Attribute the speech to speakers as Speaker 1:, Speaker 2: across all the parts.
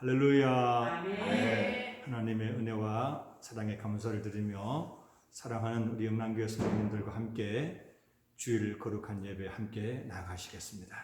Speaker 1: 할렐루야. 네, 하나님의 은혜와 사랑에 감사를 드리며 사랑하는 우리 영남교회 성도님들과 함께 주일 거룩한 예배 함께 나가시겠습니다.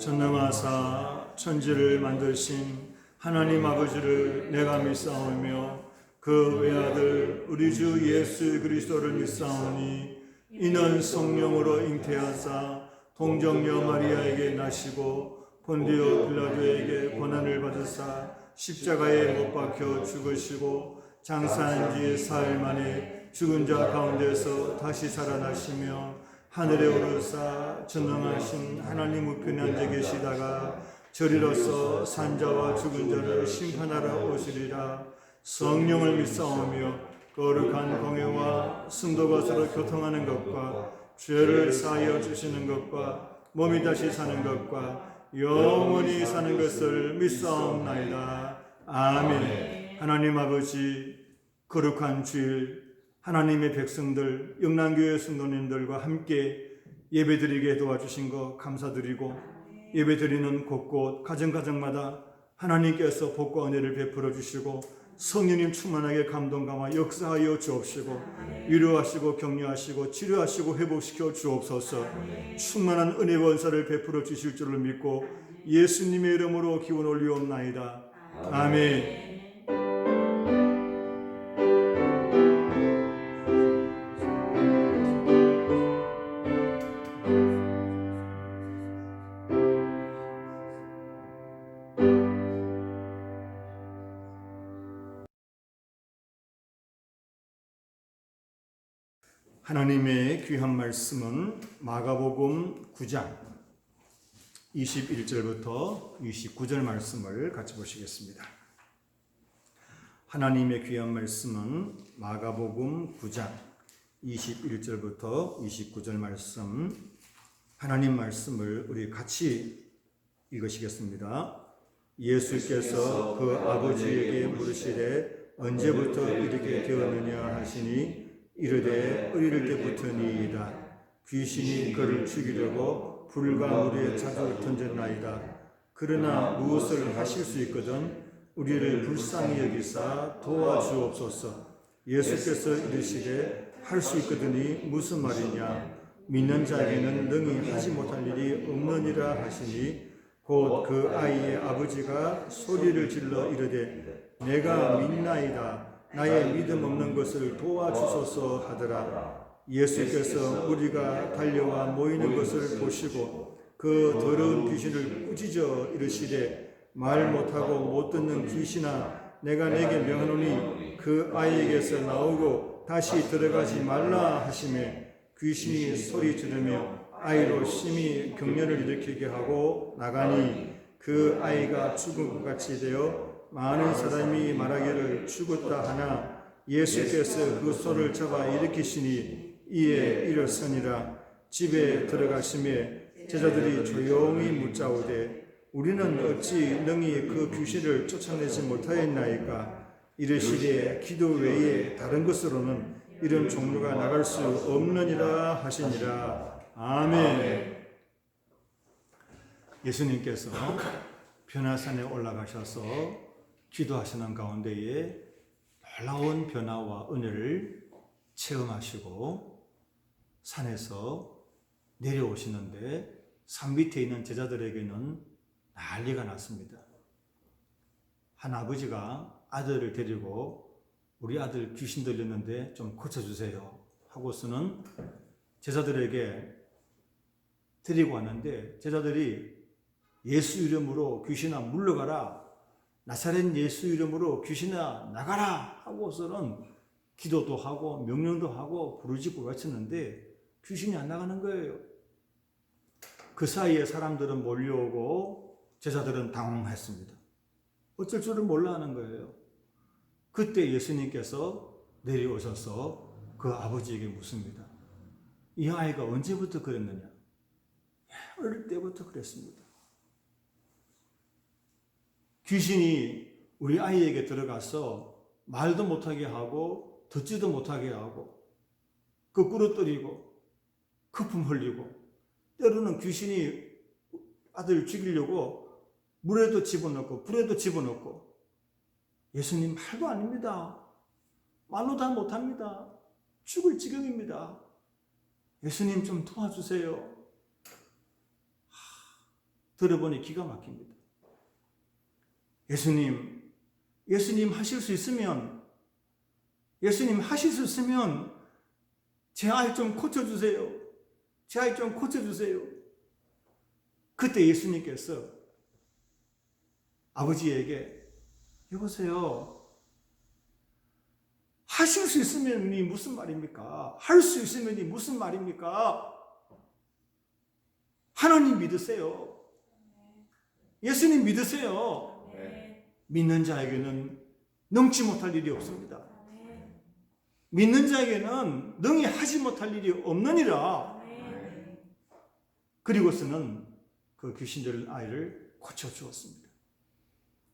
Speaker 1: 전능하사 천지를 만드신 하나님 아버지를 내가 믿사오며 그 외아들 우리 주 예수 그리스도를 믿사오니 이는 성령으로 잉태하사 동정녀 마리아에게 나시고 본디오 빌라도에게 고난을 받으사 십자가에 못 박혀 죽으시고 장사한 지 사흘 만에 죽은 자 가운데서 다시 살아나시며 하늘에 오르사 전능하신 하나님 우편에 앉아 계시다가 저리로서 산자와 죽은 자를 심판하러 오시리라. 성령을 믿사오며 거룩한 공회와 성도가 서로 교통하는 것과 죄를 사하여 주시는 것과 몸이 다시 사는 것과 영원히 사는 것을 믿사옵나이다. 아멘. 하나님 아버지, 거룩한 주일 하나님의 백성들, 영남교회 성도님들과 함께 예배드리게 도와주신 것 감사드리고, 예배드리는 곳곳 가정가정마다 하나님께서 복과 은혜를 베풀어 주시고 성령님 충만하게 감동감화 역사하여 주옵시고 위로하시고 격려하시고 치료하시고 회복시켜 주옵소서. 충만한 은혜 원사를 베풀어 주실 줄을 믿고 예수님의 이름으로 기원 올리옵나이다. 아멘. 하나님의 귀한 말씀은 마가복음 9장 21절부터 29절 말씀을 같이 보시겠습니다. 하나님의 귀한 말씀은 마가복음 9장 21절부터 29절 말씀, 하나님 말씀을 우리 같이 읽으시겠습니다. 예수께서 그 아버지에게 물으시되 언제부터 이렇게 되었느냐 하시니 이르되 어릴 때부터니이다. 귀신이 그를 죽이려고 불과 물에 자주 던졌나이다. 그러나 무엇을 하실 수 있거든 우리를 불쌍히 여기사 도와주옵소서. 예수께서 이르시되 할 수 있거든이 무슨 말이냐. 믿는 자에게는 능히 하지 못할 일이 없느니라 하시니 곧 그 아이의 아버지가 소리를 질러 이르되 내가 믿나이다. 나의 믿음 없는 것을 도와주소서 하더라. 예수께서 우리가 달려와 모이는 것을 보시고 그 더러운 귀신을 꾸짖어 이르시되 말 못하고 못 듣는 귀신아 내가 내게 명하노니 그 아이에게서 나오고 다시 들어가지 말라 하시매 귀신이 소리 지르며 아이로 심히 경련을 일으키게 하고 나가니 그 아이가 죽은 것 같이 되어 많은 사람이 말하기를 죽었다 하나 예수께서 그 소를 잡아 일으키시니 이에 일어서니라. 집에 들어가시매 제자들이 조용히 묻자오되 우리는 어찌 능히 그 귀신을 쫓아내지 못하였나이까. 이르시되 기도 외에 다른 것으로는 이런 종류가 나갈 수 없느니라 하시니라. 아멘. 예수님께서 변화산에 올라가셔서 기도하시는 가운데에 놀라운 변화와 은혜를 체험하시고 산에서 내려오시는데 산 밑에 있는 제자들에게는 난리가 났습니다. 한 아버지가 아들을 데리고 우리 아들 귀신 들렸는데 좀 고쳐주세요 하고서는 제자들에게 데리고 왔는데 제자들이 예수 이름으로 귀신아 물러가라, 나사렛 예수 이름으로 귀신아 나가라 하고서는 기도도 하고 명령도 하고 부르짖고 외쳤는데 귀신이 안 나가는 거예요. 그 사이에 사람들은 몰려오고 제자들은 당황했습니다. 어쩔 줄을 몰라 하는 거예요. 그때 예수님께서 내려오셔서 그 아버지에게 묻습니다. 이 아이가 언제부터 그랬느냐? 어릴 때부터 그랬습니다. 귀신이 우리 아이에게 들어가서 말도 못하게 하고 듣지도 못하게 하고 거꾸로 때리고 거품 흘리고 때로는 귀신이 아들을 죽이려고 물에도 집어넣고 불에도 집어넣고 예수님 말도 아닙니다. 말로 다 못합니다. 죽을 지경입니다. 예수님 좀 도와주세요. 들어보니 기가 막힙니다. 예수님 하실 수 있으면 제 아이 좀 고쳐주세요. 제 아이 좀 고쳐주세요. 그때 예수님께서 아버지에게 여보세요. 하실 수 있으면이 무슨 말입니까? 할 수 있으면이 무슨 말입니까? 하나님 믿으세요. 예수님 믿으세요. 믿는 자에게는 능치 못할 일이 없습니다. 믿는 자에게는 능히 하지 못할 일이 없느니라. 그리고서는 그 귀신들 아이를 고쳐주었습니다.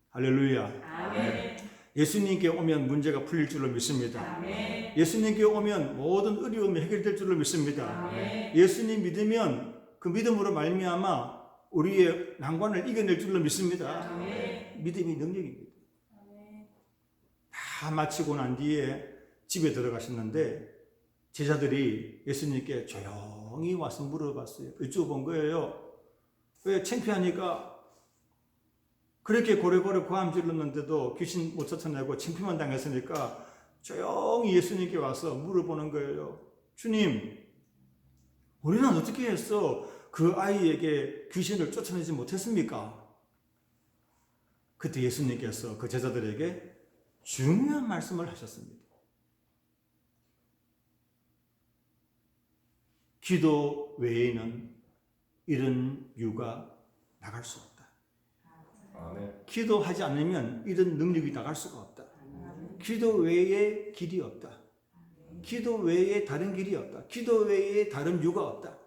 Speaker 1: 할렐루야.
Speaker 2: 아멘.
Speaker 1: 예수님께 오면 문제가 풀릴 줄로 믿습니다.
Speaker 2: 아멘.
Speaker 1: 예수님께 오면 모든 어려움이 해결될 줄로 믿습니다.
Speaker 2: 아멘.
Speaker 1: 예수님 믿으면 그 믿음으로 말미암아 우리의 난관을 이겨낼 줄로 믿습니다.
Speaker 2: 아멘.
Speaker 1: 믿음이 능력입니다.
Speaker 2: 아멘.
Speaker 1: 다 마치고 난 뒤에 집에 들어가셨는데 제자들이 예수님께 조용히 와서 물어봤어요. 여쭤본 거예요. 왜 창피하니까 그렇게 고래고래 고함 질렀는데도 귀신 못 쫓아내고 창피만 당했으니까 조용히 예수님께 와서 물어보는 거예요. 주님, 우리는 어떻게 해서 그 아이에게 귀신을 쫓아내지 못했습니까? 그때 예수님께서 그 제자들에게 중요한 말씀을 하셨습니다. 기도 외에는 이런 유가 나갈 수 없다.
Speaker 3: 아멘.
Speaker 1: 기도하지 않으면 이런 능력이 나갈 수가 없다. 기도 외에 길이 없다. 기도 외에 다른 길이 없다. 기도 외에 다른 유가 없다.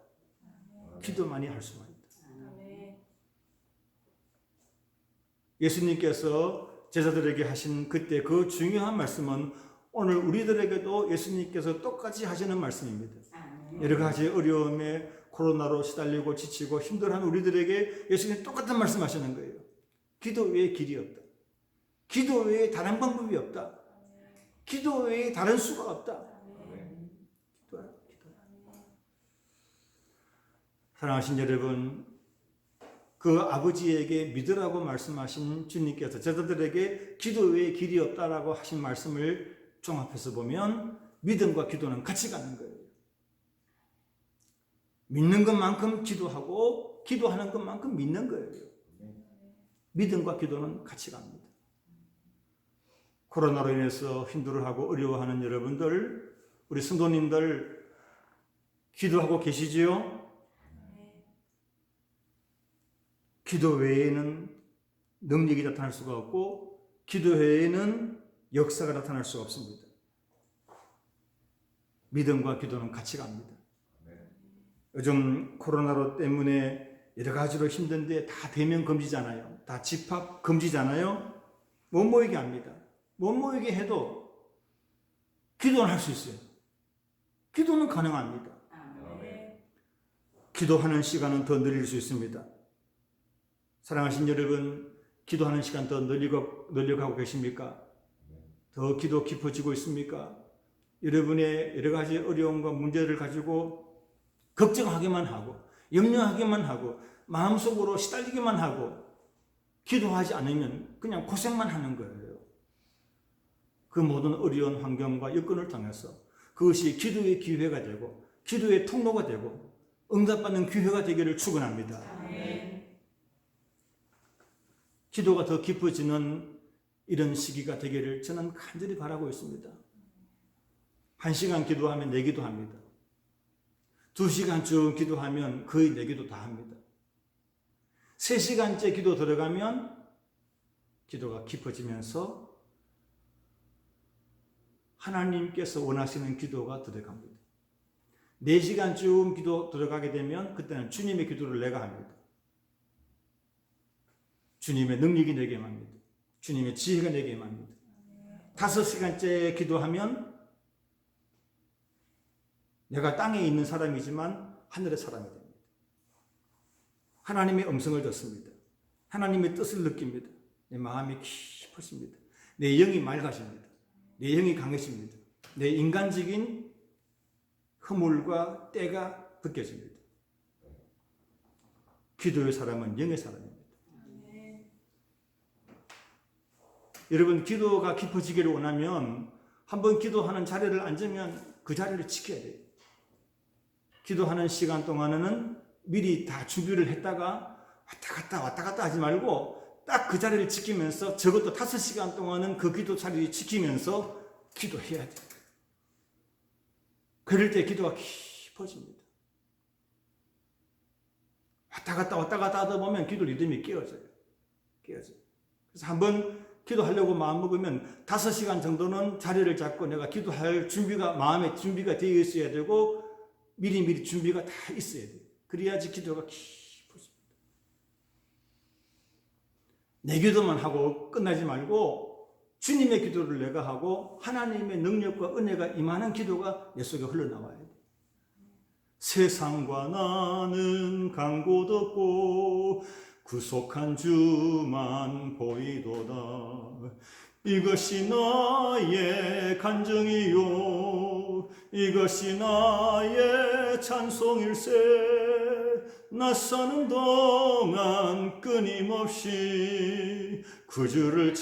Speaker 1: 기도만이 할 수만 있다. 예수님께서 제자들에게 하신 그때 그 중요한 말씀은 오늘 우리들에게도 예수님께서 똑같이 하시는 말씀입니다. 여러 가지 어려움에 코로나로 시달리고 지치고 힘들어하는 우리들에게 예수님이 똑같은 말씀 하시는 거예요. 기도 외에 길이 없다. 기도 외에 다른 방법이 없다. 기도 외에 다른 수가 없다. 기도하라. 사랑하신 여러분, 그 아버지에게 믿으라고 말씀하신 주님께서 제자들에게 기도 외에 길이 없다라고 하신 말씀을 종합해서 보면 믿음과 기도는 같이 가는 거예요. 믿는 것만큼 기도하고 기도하는 것만큼 믿는 거예요. 믿음과 기도는 같이 갑니다. 코로나로 인해서 힘들어하고 어려워하는 여러분들, 우리 성도님들 기도하고 계시지요? 기도 외에는 능력이 나타날 수가 없고 기도 외에는 역사가 나타날 수가 없습니다. 믿음과 기도는 같이 갑니다. 요즘 코로나로 때문에 여러 가지로 힘든데 다 대면 금지잖아요. 다 집합 금지잖아요. 못 모이게 합니다. 못 모이게 해도 기도는 할 수 있어요. 기도는 가능합니다. 기도하는 시간은 더 늘릴 수 있습니다. 사랑하신 여러분, 기도하는 시간 더 늘려가고 계십니까? 더 기도 깊어지고 있습니까? 여러분의 여러 가지 어려움과 문제를 가지고 걱정하기만 하고 염려하기만 하고 마음속으로 시달리기만 하고 기도하지 않으면 그냥 고생만 하는 거예요. 그 모든 어려운 환경과 여건을 통해서 그것이 기도의 기회가 되고 기도의 통로가 되고 응답받는 기회가 되기를 축원합니다. 기도가 더 깊어지는 이런 시기가 되기를 저는 간절히 바라고 있습니다. 1시간 기도하면 4기도 합니다. 2시간 쭉 기도하면 거의 4기도 다 합니다. 3시간째 기도 들어가면 기도가 깊어지면서 하나님께서 원하시는 기도가 들어갑니다. 4시간 쭉 기도 들어가게 되면 그때는 주님의 기도를 내가 합니다. 주님의 능력이 내게 임합니다. 주님의 지혜가 내게 임합니다. 5시간째 기도하면 내가 땅에 있는 사람이지만 하늘의 사람이 됩니다. 하나님의 음성을 듣습니다. 하나님의 뜻을 느낍니다. 내 마음이 깊어집니다. 내 영이 맑아집니다. 내 영이 강해집니다. 내 인간적인 허물과 때가 벗겨집니다. 기도의 사람은 영의 사람입니다. 여러분, 기도가 깊어지기를 원하면 한번 기도하는 자리를 앉으면 그 자리를 지켜야 돼요. 기도하는 시간 동안에는 미리 다 준비를 했다가 왔다 갔다 하지 말고 딱 그 자리를 지키면서 적어도 5시간 동안은 그 기도 자리를 지키면서 기도해야 돼요. 그럴 때 기도가 깊어집니다. 왔다 갔다 하다 보면 기도 리듬이 깨어져요. 그래서 한번 기도하려고 마음먹으면 5시간 정도는 자리를 잡고 내가 기도할 준비가, 마음의 준비가 되어 있어야 되고 미리 준비가 다 있어야 돼요. 그래야지 기도가 깊어집니다. 내 기도만 하고 끝나지 말고 주님의 기도를 내가 하고 하나님의 능력과 은혜가 임하는 기도가 내 속에 흘러나와야 돼요. 세상과 나는 간 곳 없고 구속한 주만 보이도다. 이것이 나의 간증이요 이것이 나의 찬송일세. 나 사는 동안 끊임없이 그 주를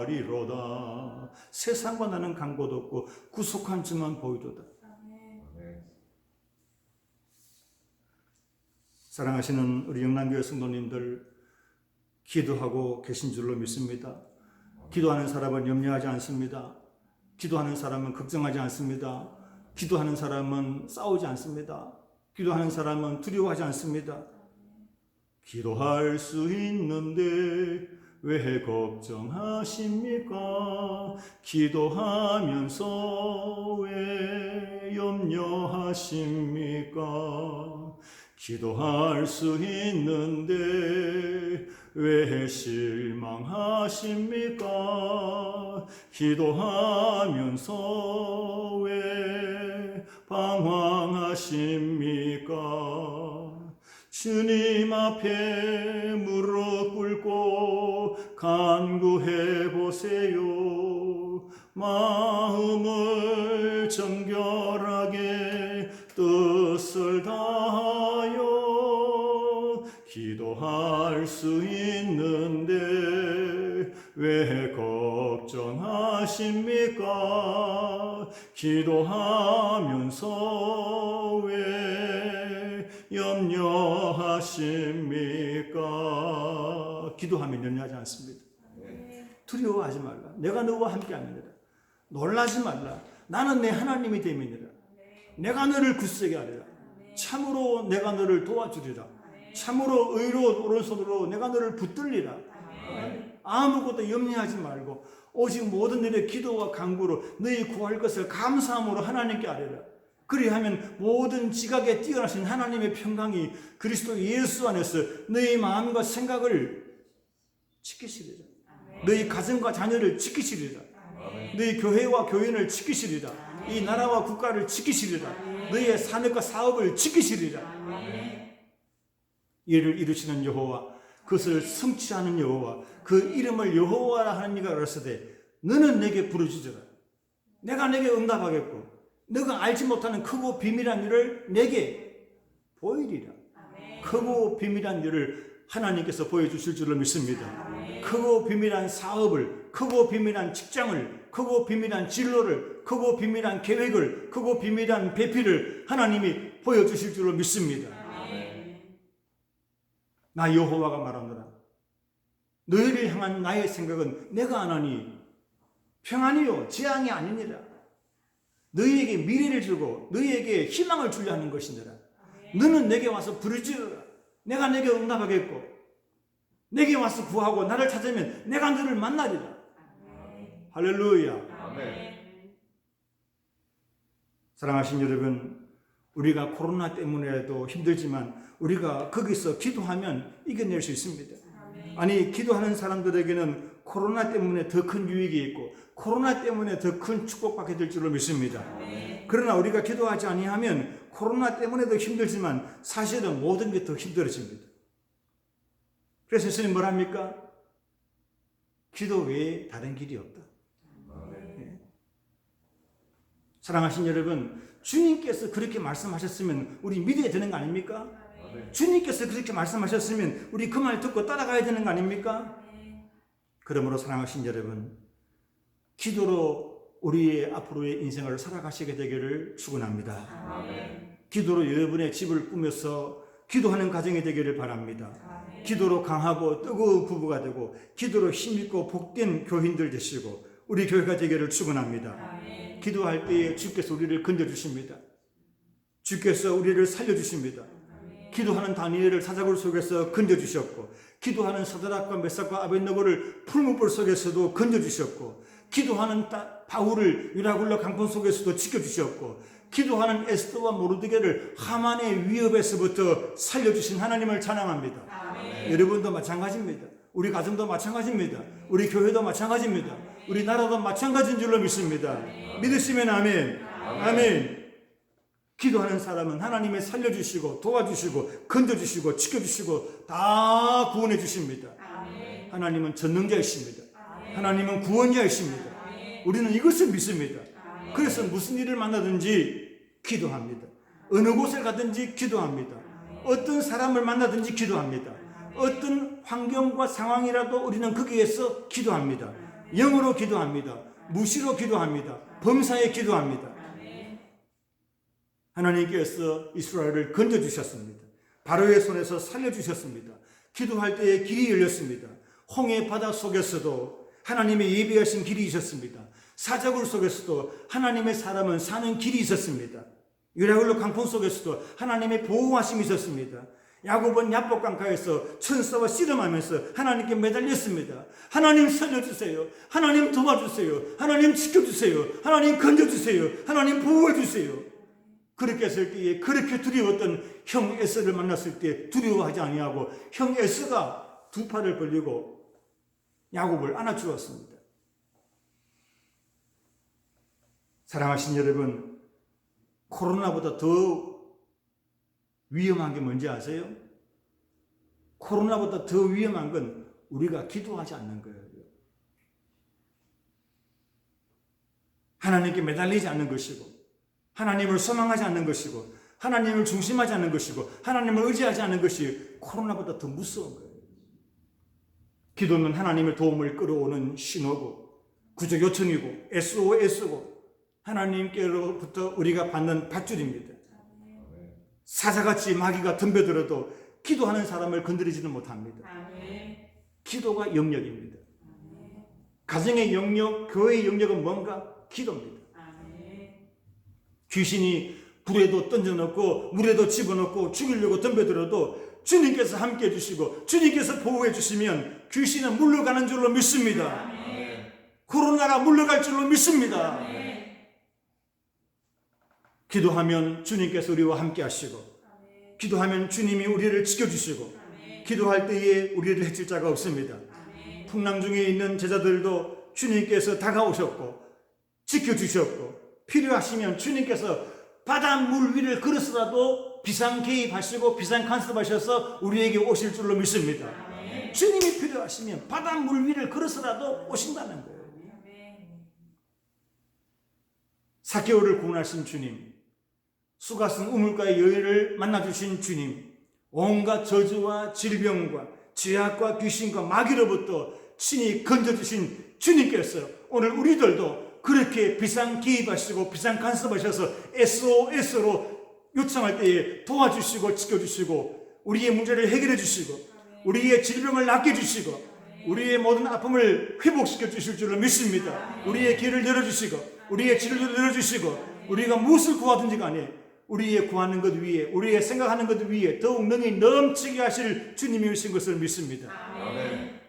Speaker 1: 찬송하리로다. 세상과 나는 간 곳 없고 구속한 주만 보이도다. 사랑하시는 우리 영남교회 성도님들, 기도하고 계신 줄로 믿습니다. 기도하는 사람은 염려하지 않습니다. 기도하는 사람은 걱정하지 않습니다. 기도하는 사람은 싸우지 않습니다. 기도하는 사람은 두려워하지 않습니다. 기도할 수 있는데 왜 걱정하십니까? 기도하면서 왜 염려하십니까? 기도할 수 있는데 왜 실망하십니까? 기도하면서 왜 방황하십니까? 주님 앞에 무릎 꿇고 간구해 보세요. 마음을 정결하게 뜻을 다하여 기도할 수 있는데 왜 걱정하십니까? 걱정하십니까? 기도하면서 왜 염려하십니까? 기도하면 염려하지 않습니다. 두려워하지 말라. 내가 너와 함께하느니라. 놀라지 말라. 나는 내 하나님이 됨이니라. 내가 너를 굳세게 하리라. 참으로 내가 너를 도와주리라. 참으로 의로운 오른손으로 내가 너를 붙들리라. 아무것도 염려하지 말고 오직 모든 일에 기도와 간구로 너희 구할 것을 감사함으로 하나님께 아뢰라. 그리하면 모든 지각에 뛰어나신 하나님의 평강이 그리스도 예수 안에서 너희 마음과 생각을 지키시리라. 너희 가정과 자녀를 지키시리라. 너희 교회와 교인을 지키시리라. 이 나라와 국가를 지키시리라. 너희의 산업과 사업을 지키시리라. 이를 이루시는 여호와, 그것을 성취하는 여호와, 그 이름을 여호와라 하느니가 그랬으되 너는 내게 부르짖으라. 내가 내게 응답하겠고 너가 알지 못하는 크고 비밀한 일을 내게 보이리라. 크고 비밀한 일을 하나님께서 보여주실 줄을 믿습니다. 크고 비밀한 사업을, 크고 비밀한 직장을, 크고 비밀한 진로를, 크고 비밀한 계획을, 크고 비밀한 배필을 하나님이 보여주실 줄을 믿습니다. 나 여호와가 말하노라. 너희를 향한 나의 생각은 내가 아나니 평안이요 재앙이 아니니라. 너희에게 미래를 주고 너희에게 희망을 주려 하는 것이니라. 너는 내게 와서 부르짖으라. 내가 내게 응답하겠고 내게 와서 구하고 나를 찾으면 내가 너를 만나리라. 할렐루야.
Speaker 3: 아멘.
Speaker 1: 사랑하신 여러분, 우리가 코로나 때문에도 힘들지만 우리가 거기서 기도하면 이겨낼 수 있습니다. 아니, 기도하는 사람들에게는 코로나 때문에 더 큰 유익이 있고 코로나 때문에 더 큰 축복받게 될 줄로 믿습니다. 그러나 우리가 기도하지 아니하면 코로나 때문에도 힘들지만 사실은 모든 게 더 힘들어집니다. 그래서 예수님 뭐랍니까? 기도 외에 다른 길이 없다. 사랑하신 여러분, 주님께서 그렇게 말씀하셨으면 우리 믿어야 되는 거 아닙니까? 주님께서 그렇게 말씀하셨으면 우리 그 말 듣고 따라가야 되는 거 아닙니까? 그러므로 사랑하신 여러분, 기도로 우리의 앞으로의 인생을 살아가시게 되기를 축원합니다. 기도로 여러분의 집을 꾸며서 기도하는 가정이 되기를 바랍니다. 기도로 강하고 뜨거운 부부가 되고 기도로 힘있고 복된 교인들 되시고 우리 교회가 되기를 축원합니다. 기도할 때에 주께서 우리를 건져주십니다. 주께서 우리를 살려주십니다. 기도하는 다니엘을 사자굴 속에서 건져주셨고 기도하는 사드락과 메삭과 아벳느고를 풀무불 속에서도 건져주셨고 기도하는 바울을 유라굴로 강포 속에서도 지켜주셨고 기도하는 에스더와 모르드게를 하만의 위협에서부터 살려주신 하나님을 찬양합니다. 여러분도 마찬가지입니다. 우리 가정도 마찬가지입니다. 우리 교회도 마찬가지입니다. 우리 나라도 마찬가지인 줄로 믿습니다. 믿으시면 아멘. 아멘. 기도하는 사람은 하나님이 살려주시고 도와주시고 건져주시고 지켜주시고 다 구원해 주십니다. 하나님은 전능자이십니다. 하나님은 구원자이십니다. 우리는 이것을 믿습니다. 그래서 무슨 일을 만나든지 기도합니다. 어느 곳에 가든지 기도합니다. 어떤 사람을 만나든지 기도합니다. 어떤 환경과 상황이라도 우리는 거기에서 기도합니다. 영으로 기도합니다. 무시로 기도합니다. 범사에 기도합니다. 하나님께서 이스라엘을 건져주셨습니다. 바로의 손에서 살려주셨습니다. 기도할 때에 길이 열렸습니다. 홍해 바다 속에서도 하나님의 예비하신 길이 있었습니다. 사자굴 속에서도 하나님의 사람은 사는 길이 있었습니다. 유라굴로 강풍 속에서도 하나님의 보호하심이 있었습니다. 야곱은 야복강가에서 천사와 씨름하면서 하나님께 매달렸습니다. 하나님 살려주세요. 하나님 도와주세요. 하나님 지켜주세요. 하나님 건져주세요. 하나님 보호해주세요. 그렇게 했을 때에 그렇게 두려웠던 형 에서를 만났을 때 두려워하지 아니하고 형 에서가 두 팔을 벌리고 야곱을 안아주었습니다. 사랑하신 여러분, 코로나보다 더 위험한 게 뭔지 아세요? 코로나보다 더 위험한 건 우리가 기도하지 않는 거예요. 하나님께 매달리지 않는 것이고 하나님을 소망하지 않는 것이고 하나님을 중심하지 않는 것이고 하나님을 의지하지 않는 것이 코로나보다 더 무서운 거예요. 기도는 하나님의 도움을 끌어오는 신호고 구조 요청이고 SOS고 하나님께로부터 우리가 받는 밧줄입니다. 사자같이 마귀가 덤벼들어도 기도하는 사람을 건드리지는 못합니다. 기도가 영역입니다. 가정의 영역, 교회의 영역은 뭔가? 기도입니다. 귀신이 불에도 던져넣고 물에도 집어넣고 죽이려고 덤벼들어도 주님께서 함께 해주시고 주님께서 보호해 주시면 귀신은 물러가는 줄로 믿습니다. 코로나가 물러갈 줄로 믿습니다. 기도하면 주님께서 우리와 함께 하시고 기도하면 주님이 우리를 지켜주시고 기도할 때에 우리를 해칠 자가 없습니다. 풍랑 중에 있는 제자들도 주님께서 다가오셨고 지켜주셨고 필요하시면 주님께서 바닷물 위를 걸어서라도 비상 개입하시고 비상 간섭하셔서 우리에게 오실 줄로 믿습니다. 주님이 필요하시면 바닷물 위를 걸어서라도 오신다는 거예요. 사개오를 구원하신 주님, 수가성 우물가의 여인을 만나주신 주님, 온갖 저주와 질병과 죄악과 귀신과 마귀로부터 친히 건져주신 주님께서 오늘 우리들도 그렇게 비상 개입하시고 비상 간섭하셔서 SOS로 요청할 때에 도와주시고 지켜주시고 우리의 문제를 해결해 주시고 우리의 질병을 낫게 주시고 우리의 모든 아픔을 회복시켜 주실 줄로 믿습니다. 우리의 길을 열어주시고 우리의 진로를 열어주시고 우리가 무엇을 구하든지 간에 우리의 구하는 것 위에 우리의 생각하는 것 위에 더욱 능히 넘치게 하실 주님이신 것을 믿습니다.
Speaker 3: 아멘.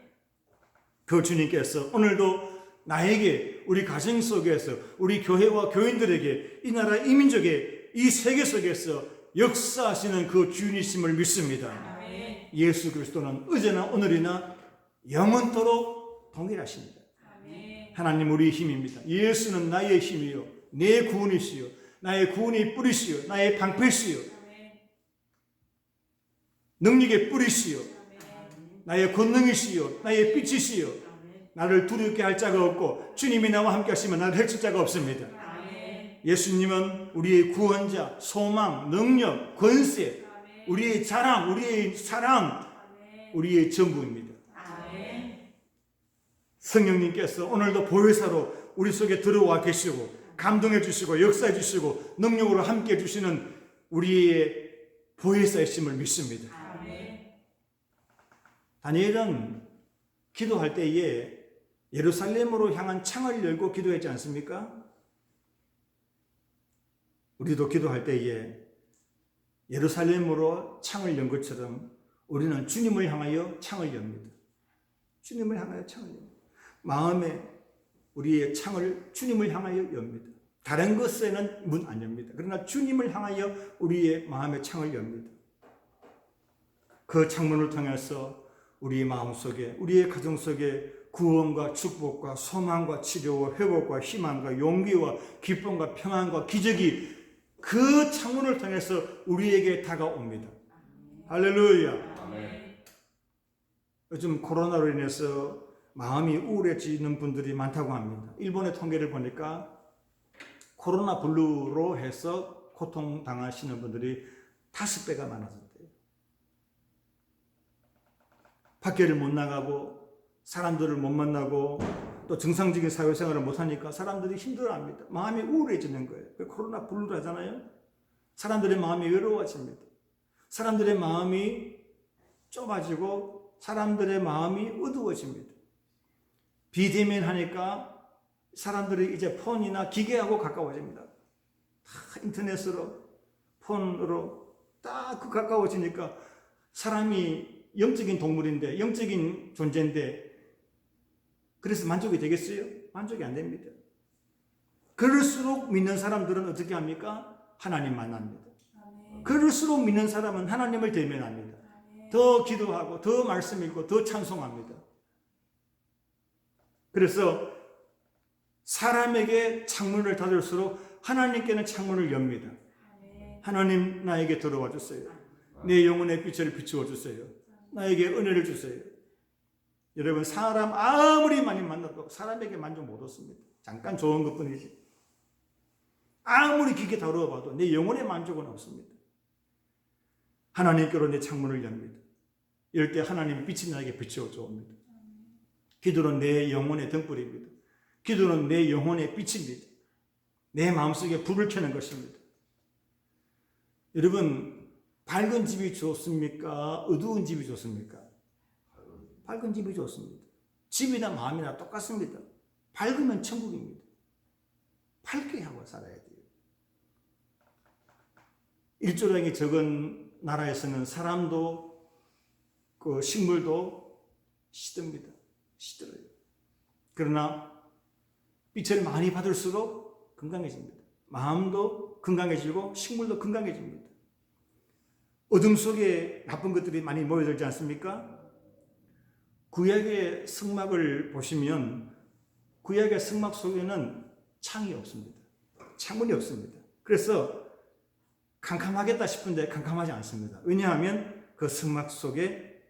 Speaker 1: 그 주님께서 오늘도 나에게 우리 가정 속에서 우리 교회와 교인들에게 이 나라 이민족의 이 세계 속에서 역사하시는 그 주인이심을 믿습니다. 예수 그리스도는 어제나 오늘이나 영원토록 동일하십니다. 하나님 우리의 힘입니다. 예수는 나의 힘이요 내 구원이시요 나의 구원의 뿌리시요 나의 방패시요 능력의 뿌리시요 나의 권능이시요 나의 빛이시요 나를 두렵게 할 자가 없고 주님이 나와 함께 하시면 나를 해칠 자가 없습니다. 예수님은 우리의 구원자, 소망, 능력, 권세, 우리의 자랑, 우리의 사랑, 우리의 전부입니다. 성령님께서 오늘도 보혜사로 우리 속에 들어와 계시고 감동해 주시고 역사해 주시고 능력으로 함께 해 주시는 우리의 보혜사이심을 믿습니다. 다니엘은 기도할 때에 예루살렘으로 향한 창을 열고 기도했지 않습니까? 우리도 기도할 때에 예루살렘으로 창을 연 것처럼 우리는 주님을 향하여 창을 엽니다. 주님을 향하여 창을 엽니다. 마음에 우리의 창을 주님을 향하여 엽니다. 다른 것에는 문 안 엽니다. 그러나 주님을 향하여 우리의 마음의 창을 엽니다. 그 창문을 통해서 우리의 마음속에 우리의 가정 속에 구원과 축복과 소망과 치료와 회복과 희망과 용기와 기쁨과 평안과 기적이 그 창문을 통해서 우리에게 다가옵니다. 할렐루야. 요즘 코로나로 인해서 마음이 우울해지는 분들이 많다고 합니다. 일본의 통계를 보니까 코로나 블루로 해서 고통당하시는 분들이 5배가 많아졌대요. 밖에를 못 나가고 사람들을 못 만나고 또 정상적인 사회생활을 못하니까 사람들이 힘들어합니다. 마음이 우울해지는 거예요. 코로나 블루를 하잖아요. 사람들의 마음이 외로워집니다. 사람들의 마음이 좁아지고 사람들의 마음이 어두워집니다. 비대면 하니까 사람들이 이제 폰이나 기계하고 가까워집니다. 다 인터넷으로 폰으로 딱 가까워지니까 사람이 영적인 동물인데 영적인 존재인데 그래서 만족이 되겠어요? 만족이 안 됩니다. 그럴수록 믿는 사람들은 어떻게 합니까? 하나님 만납니다. 그럴수록 믿는 사람은 하나님을 대면합니다. 더 기도하고 더 말씀 읽고 더 찬송합니다. 그래서 사람에게 창문을 닫을수록 하나님께는 창문을 엽니다. 하나님 나에게 들어와 주세요. 내 영혼의 빛을 비추어 주세요. 나에게 은혜를 주세요. 여러분 사람 아무리 많이 만나도 사람에게 만족 못 얻습니다. 잠깐 좋은 것뿐이지. 아무리 깊게 다루어봐도 내 영혼의 만족은 없습니다. 하나님께로 내 창문을 엽니다. 이럴 때 하나님의 빛이 나에게 비추어 주옵니다. 기도는 내 영혼의 등불입니다. 기도는 내 영혼의 빛입니다. 내 마음속에 불을 켜는 것입니다. 여러분, 밝은 집이 좋습니까? 어두운 집이 좋습니까? 밝은 집이 좋습니다. 집이나 마음이나 똑같습니다. 밝으면 천국입니다. 밝게 하고 살아야 돼요. 일조량이 적은 나라에서는 사람도 그 식물도 시듭니다. 시들어요. 그러나 빛을 많이 받을수록 건강해집니다. 마음도 건강해지고 식물도 건강해집니다. 어둠 속에 나쁜 것들이 많이 모여들지 않습니까? 구약의 성막을 보시면 구약의 성막 속에는 창이 없습니다. 창문이 없습니다. 그래서 캄캄하겠다 싶은데 캄캄하지 않습니다. 왜냐하면 그 성막 속에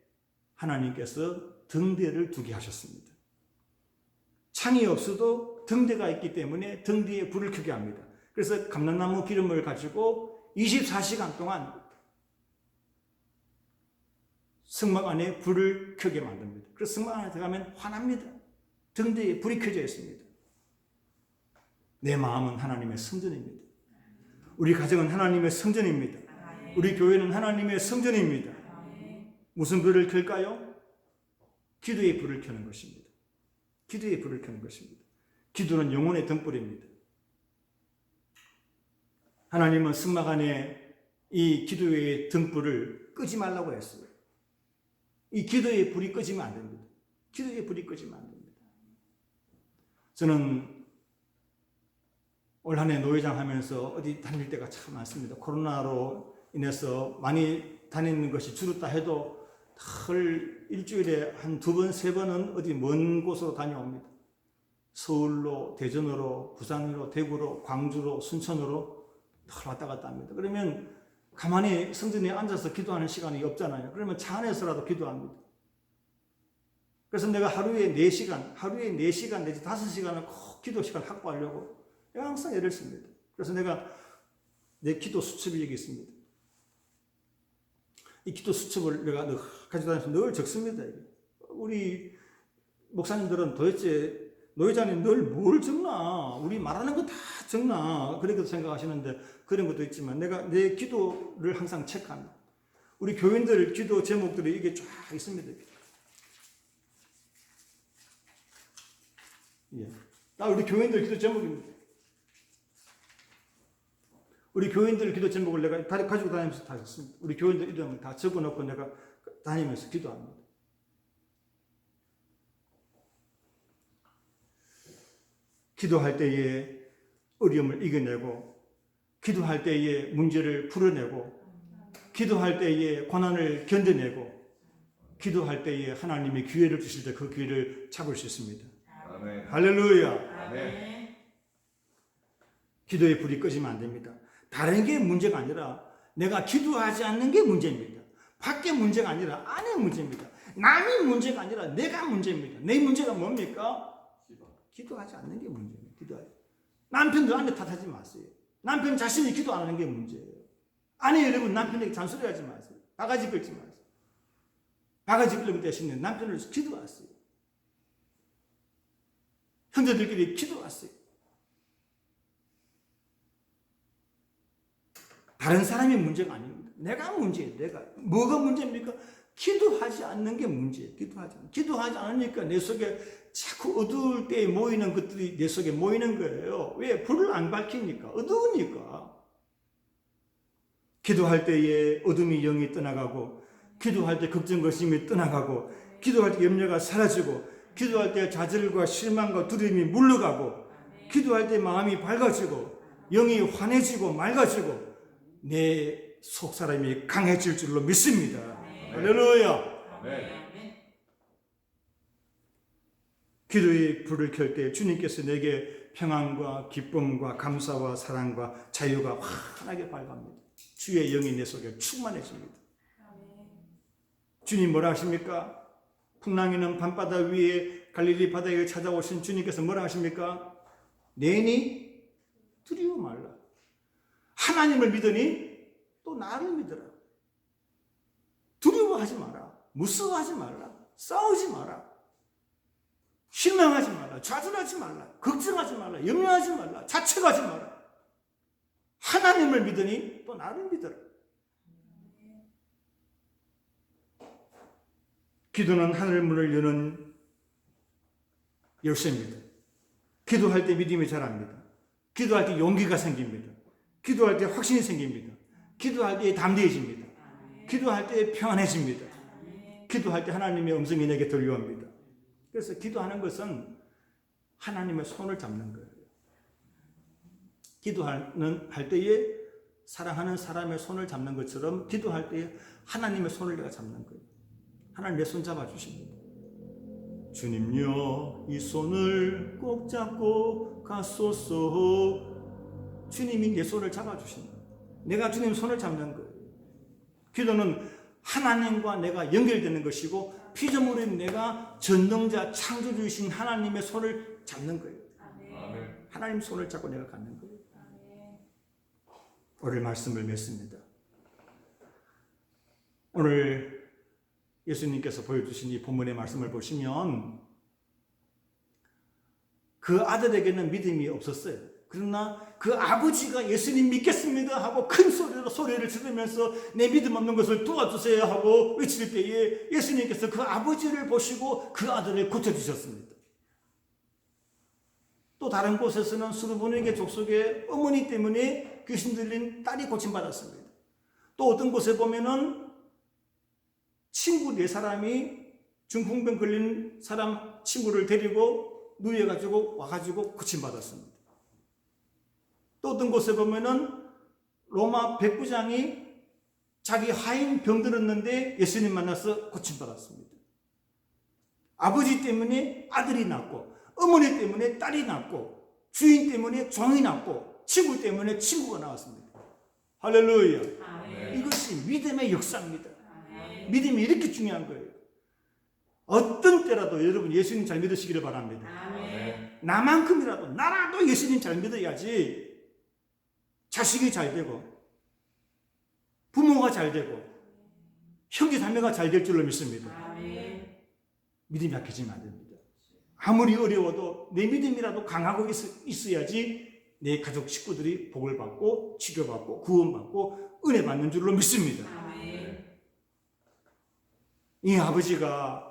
Speaker 1: 하나님께서 등대를 두게 하셨습니다. 창이 없어도 등대가 있기 때문에 등대에 불을 켜게 합니다. 그래서 감람나무 기름을 가지고 24시간 동안 성막 안에 불을 켜게 만듭니다. 그래서 성막 안에 들어가면 환합니다. 등대에 불이 켜져 있습니다. 내 마음은 하나님의 성전입니다. 우리 가정은 하나님의 성전입니다. 우리 교회는 하나님의 성전입니다. 무슨 불을 켤까요? 기도의 불을 켜는 것입니다. 기도의 불을 켜는 것입니다. 기도는 영혼의 등불입니다. 하나님은 성막 안에 이 기도의 등불을 끄지 말라고 했어요. 이 기도의 불이 꺼지면 안 됩니다. 기도의 불이 꺼지면 안 됩니다. 저는 올 한 해 노회장 하면서 어디 다닐 때가 참 많습니다. 코로나로 인해서 많이 다니는 것이 줄었다 해도 늘 일주일에 한 2번, 3번은 어디 먼 곳으로 다녀옵니다. 서울로, 대전으로, 부산으로, 대구로, 광주로, 순천으로 늘 왔다 갔다 합니다. 그러면 가만히 성전에 앉아서 기도하는 시간이 없잖아요. 그러면 차 안에서라도 기도합니다. 그래서 내가 하루에 4시간 내지 5시간을 꼭 기도 시간 확보하려고 내가 항상 애를 씁니다. 그래서 내가 내 기도 수첩이 여기 있습니다. 이 기도 수첩을 내가 가지고 다니면서 늘 적습니다. 우리 목사님들은 도대체 노회장님 늘 뭘 적나? 우리 말하는 거 다 적나? 그렇게 생각하시는데 그런 것도 있지만 내가 내 기도를 항상 체크합니다. 우리 교인들 기도 제목들이 이게 쫙 있습니다. 예. 우리 교인들 기도 제목입니다. 우리 교인들 기도 제목을 내가 다 가지고 다니면서 다 적습니다. 우리 교인들 이름을 다 적어놓고 내가 다니면서 기도합니다. 기도할 때에 어려움을 이겨내고, 기도할 때에 문제를 풀어내고, 기도할 때에 고난을 견뎌내고, 기도할 때에 하나님의 기회를 주실 때 그 기회를 잡을 수 있습니다.
Speaker 3: 아멘.
Speaker 1: 할렐루야.
Speaker 3: 아멘.
Speaker 1: 기도의 불이 꺼지면 안 됩니다. 다른 게 문제가 아니라 내가 기도하지 않는 게 문제입니다. 밖에 문제가 아니라 안의 문제입니다. 남이 문제가 아니라 내가 문제입니다. 내 문제가 뭡니까? 기도하지 않는 게 문제입니다. 기도하지. 남편도 아내 탓하지 마세요. 남편 자신이 기도 안 하는 게 문제예요. 아내 여러분 남편에게 잔소리하지 마세요. 바가지 끌지 마세요. 바가지 끌면 대신에 남편을 기도하세요. 형제들끼리 기도하세요. 다른 사람이 문제가 아닙니다. 내가 문제예요. 내가. 뭐가 문제입니까? 기도하지 않는 게 문제예요. 기도하지 않으니까 내 속에 자꾸 어두울 때 모이는 것들이 내 속에 모이는 거예요. 왜? 불을 안 밝히니까. 어두우니까. 기도할 때에 어둠이 영이 떠나가고, 기도할 때 걱정거심이 떠나가고, 기도할 때 염려가 사라지고, 기도할 때 좌절과 실망과 두려움이 물러가고, 기도할 때 마음이 밝아지고, 영이 환해지고 맑아지고, 내 속사람이 강해질 줄로 믿습니다. 할렐루야.
Speaker 3: 아멘.
Speaker 1: 기도의 불을 켤 때 주님께서 내게 평안과 기쁨과 감사와 사랑과 자유가 환하게 밝아갑니다. 주의 영이 내 속에 충만해집니다. 주님 뭐라 하십니까? 풍랑이는 밤바다 위에 갈릴리 바다에 찾아오신 주님께서 뭐라 하십니까? 내니 두려워 말라. 하나님을 믿으니 또 나를 믿으라. 두려워하지 마라. 무서워하지 말라. 싸우지 마라. 실망하지 말라. 좌절하지 말라. 걱정하지 말라. 염려하지 말라. 자책하지 마라. 하나님을 믿으니 또 나를 믿어라. 기도는 하늘문을 여는 열쇠입니다. 기도할 때 믿음이 자랍니다. 기도할 때 용기가 생깁니다. 기도할 때 확신이 생깁니다. 기도할 때 담대해집니다. 기도할 때 평안해집니다. 기도할 때 하나님의 음성이 내게 들려옵니다. 그래서 기도하는 것은 하나님의 손을 잡는 거예요. 할 때에 사랑하는 사람의 손을 잡는 것처럼 기도할 때에 하나님의 손을 내가 잡는 거예요. 하나님 내 손 잡아주십니다. 주님요, 이 손을 꼭 잡고 가소서. 주님이 내 손을 잡아주신다. 내가 주님 손을 잡는 거예요. 기도는 하나님과 내가 연결되는 것이고, 피조물인 내가 전능자 창조주이신 하나님의 손을 잡는 거예요.
Speaker 3: 아멘.
Speaker 1: 하나님 손을 잡고 내가 갖는 거예요. 오늘 말씀을 맺습니다. 오늘 예수님께서 보여주신 이 본문의 말씀을 보시면 그 아들에게는 믿음이 없었어요. 그러나 그 아버지가 예수님 믿겠습니다 하고 큰 소리로 소리를 지르면서 내 믿음 없는 것을 도와주세요 하고 외칠 때에 예수님께서 그 아버지를 보시고 그 아들을 고쳐주셨습니다. 또 다른 곳에서는 수르보니게 족속의 어머니 때문에 귀신 들린 딸이 고침받았습니다. 또 어떤 곳에 보면은 친구 4사람이 중풍병 걸린 사람 친구를 데리고 누워가지고 와가지고 고침받았습니다. 또 어떤 곳에 보면은 로마 백부장이 자기 하인 병들었는데 예수님 만나서 고침받았습니다. 아버지 때문에 아들이 낳고, 어머니 때문에 딸이 낳고, 주인 때문에 종이 낳고, 친구 때문에 친구가 나왔습니다. 할렐루야.
Speaker 3: 아멘.
Speaker 1: 이것이 믿음의 역사입니다. 믿음이 이렇게 중요한 거예요. 어떤 때라도 여러분 예수님 잘 믿으시기를 바랍니다.
Speaker 3: 아멘.
Speaker 1: 나만큼이라도, 나라도 예수님 잘 믿어야지 자식이 잘 되고, 부모가 잘 되고, 형제 자매가 잘 될 줄로 믿습니다. 믿음이 약해지면 안 됩니다. 아무리 어려워도 내 믿음이라도 강하고 있어야지 내 가족 식구들이 복을 받고 치료받고 구원받고 은혜 받는 줄로 믿습니다. 이 아버지가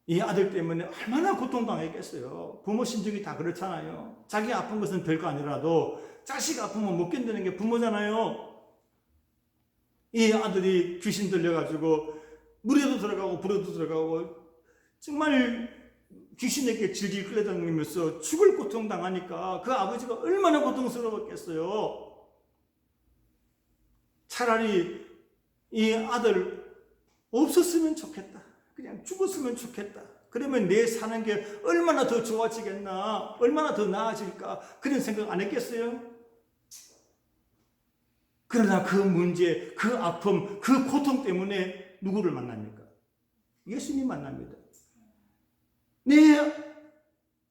Speaker 1: 이 아들 때문에 얼마나 고통당했겠어요. 부모 심정이 다 그렇잖아요. 자기 아픈 것은 별거 아니라도 자식 아프면 못 견디는 게 부모잖아요. 이 아들이 귀신 들려가지고 물에도 들어가고 불에도 들어가고 정말 귀신에게 질질 끌려다니면서 죽을 고통 당하니까 그 아버지가 얼마나 고통스러웠겠어요. 차라리 이 아들 없었으면 좋겠다. 그냥 죽었으면 좋겠다. 그러면 내 사는 게 얼마나 더 좋아지겠나, 얼마나 더 나아질까, 그런 생각 안 했겠어요? 그러나 그 문제, 그 아픔, 그 고통 때문에 누구를 만납니까? 예수님 만납니다. 내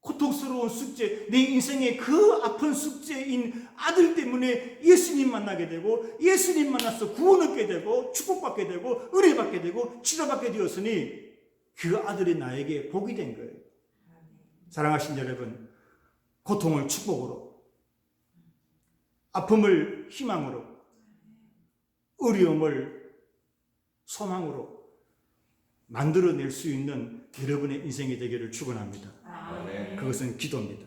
Speaker 1: 고통스러운 숙제, 내 인생의 그 아픈 숙제인 아들 때문에 예수님 만나게 되고, 예수님 만나서 구원 얻게 되고, 축복받게 되고, 은혜 받게 되고, 치료받게 되었으니 그 아들이 나에게 복이 된 거예요. 사랑하신 여러분, 고통을 축복으로, 아픔을 희망으로, 어려움을 소망으로 만들어낼 수 있는 여러분의 인생이 되기를 축원합니다. 그것은 기도입니다.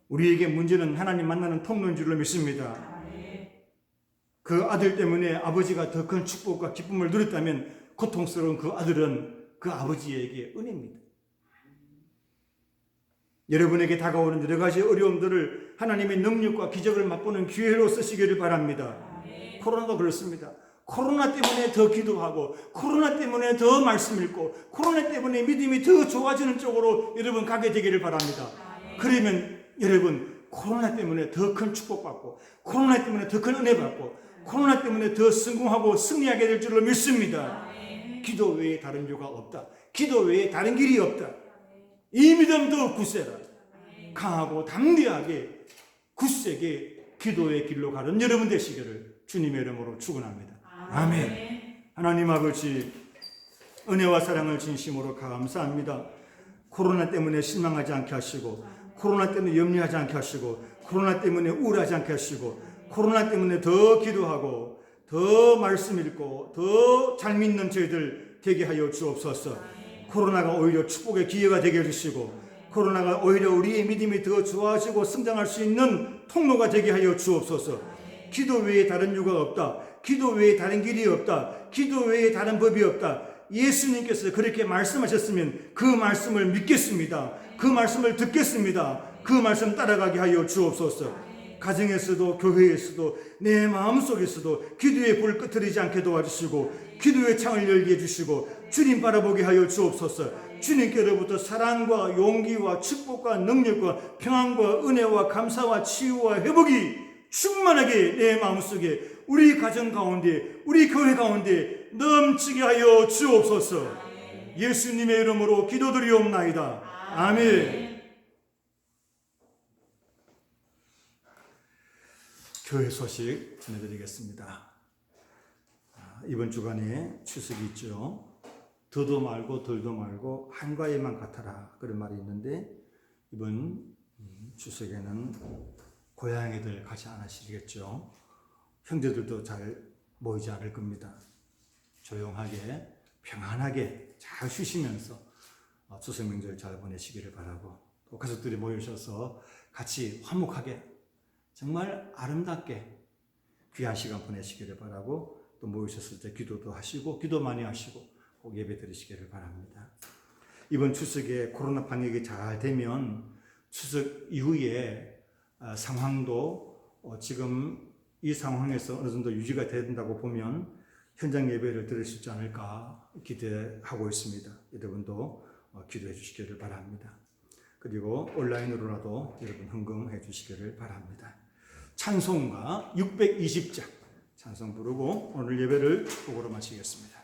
Speaker 1: 우리에게 문제는 하나님 만나는 통로인 줄로 믿습니다. 그 아들 때문에 아버지가 더 큰 축복과 기쁨을 누렸다면 고통스러운 그 아들은 그 아버지에게 은혜입니다. 여러분에게 다가오는 여러 가지 어려움들을 하나님의 능력과 기적을 맛보는 기회로 쓰시기를 바랍니다. 코로나도 그렇습니다. 코로나 때문에 더 기도하고, 코로나 때문에 더 말씀 읽고, 코로나 때문에 믿음이 더 좋아지는 쪽으로 여러분 가게 되기를 바랍니다. 그러면 여러분 코로나 때문에 더 큰 축복받고, 코로나 때문에 더 큰 은혜 받고, 코로나 때문에 더 성공하고 승리하게 될 줄로 믿습니다. 기도 외에 다른 료가 없다. 기도 외에 다른 길이 없다. 이 믿음 더 굳세라. 강하고 담대하게 굳세게 기도의 길로 가는 여러분 되시기를 주님의 이름으로 축원합니다. 아멘. 하나님 아버지, 은혜와 사랑을 진심으로 감사합니다. 코로나 때문에 실망하지 않게 하시고, 코로나 때문에 염려하지 않게 하시고, 코로나 때문에 우울하지 않게 하시고, 코로나 때문에 더 기도하고 더 말씀 읽고 더 잘 믿는 저희들 되게 하여 주옵소서. 코로나가 오히려 축복의 기회가 되게 해주시고, 코로나가 오히려 우리의 믿음이 더 좋아지고 성장할 수 있는 통로가 되게 하여 주옵소서. 기도 외에 다른 유가 없다. 기도 외에 다른 길이 없다. 기도 외에 다른 법이 없다. 예수님께서 그렇게 말씀하셨으면 그 말씀을 믿겠습니다. 그 말씀을 듣겠습니다. 그 말씀 따라가게 하여 주옵소서. 가정에서도 교회에서도 내 마음속에서도 기도의 불 끄트리지 않게 도와주시고, 기도의 창을 열게 해주시고, 주님 바라보게 하여 주옵소서. 주님께로부터 사랑과 용기와 축복과 능력과 평안과 은혜와 감사와 치유와 회복이 충만하게 내 마음속에, 우리 가정 가운데, 우리 교회 가운데 넘치게 하여 주옵소서. 예수님의 이름으로 기도드리옵나이다. 아멘. 교회 소식 전해드리겠습니다. 이번 주간에 추석이 있죠. 더도 말고 덜도 말고 한가위만 같아라, 그런 말이 있는데, 이번 추석에는 고향애들 가지 않으시겠죠. 형제들도 잘 모이지 않을 겁니다. 조용하게 평안하게 잘 쉬시면서 추석 명절 잘 보내시기를 바라고, 또 가족들이 모이셔서 같이 화목하게 정말 아름답게 귀한 시간 보내시기를 바라고, 또 모이셨을 때 기도도 하시고 기도 많이 하시고 꼭 예배 드리시기를 바랍니다. 이번 추석에 코로나 방역이 잘 되면 추석 이후에 상황도 지금 이 상황에서 어느 정도 유지가 된다고 보면 현장 예배를 드릴 수 있지 않을까 기대하고 있습니다. 여러분도 기도해 주시기를 바랍니다. 그리고 온라인으로라도 여러분 헌금해 주시기를 바랍니다. 찬송가 620장 찬송 부르고 오늘 예배를 복으로 마치겠습니다.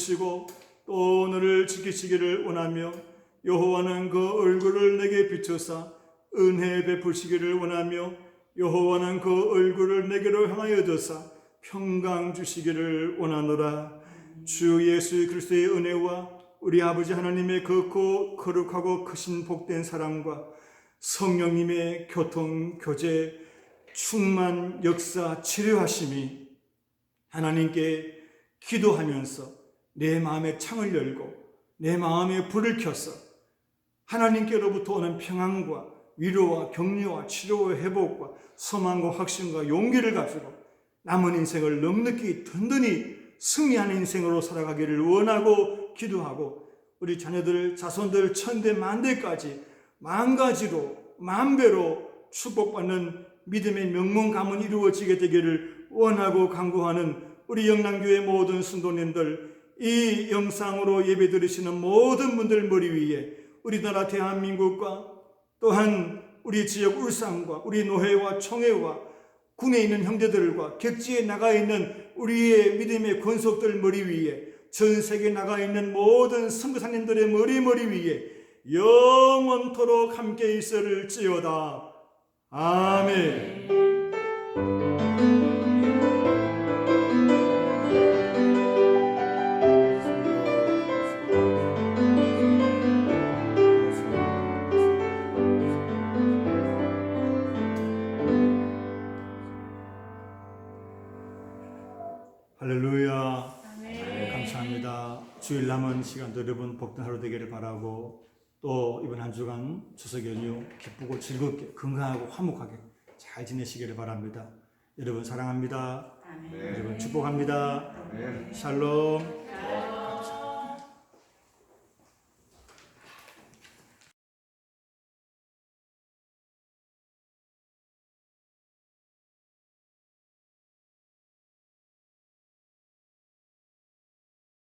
Speaker 1: 베푸시고 또 너를 지키시기를 원하며 여호와는 그 얼굴을 내게 비추사 은혜 베푸시기를 원하며 여호와는 그 얼굴을 내게로 향하여 드사 평강 주시기를 원하노라. 주 예수 그리스도의 은혜와 우리 아버지 하나님의 그 거룩하고 크신 복된 사랑과 성령님의 교통, 교제, 충만, 역사, 치료하심이 하나님께 기도하면서 내 마음에 창을 열고 내 마음에 불을 켜서 하나님께로부터 오는 평안과 위로와 격려와 치료와 회복과 소망과 확신과 용기를 가지고 남은 인생을 넉넉히 든든히 승리하는 인생으로 살아가기를 원하고 기도하고 우리 자녀들, 자손들 천대 만대까지 만가지로 만배로 축복받는 믿음의 명문 가문 이루어지게 되기를 원하고 간구하는 우리 영남교회 모든 성도님들, 이 영상으로 예배 드리시는 모든 분들 머리 위에 우리나라 대한민국과 또한 우리 지역 울산과 우리 노회와 총회와 군에 있는 형제들과 객지에 나가 있는 우리의 믿음의 권속들 머리 위에 전 세계에 나가 있는 모든 선교사님들의 머리 위에 영원토록 함께 있을지어다. 아멘. 할렐루야. 감사합니다. 주일 남은 시간도 여러분 복된 하루 되기를 바라고 또 이번 한 주간 추석 연휴 기쁘고 즐겁게 건강하고 화목하게 잘 지내시기를 바랍니다. 여러분 사랑합니다.
Speaker 2: 아멘.
Speaker 1: 여러분 축복합니다.
Speaker 3: 아멘.
Speaker 1: 샬롬.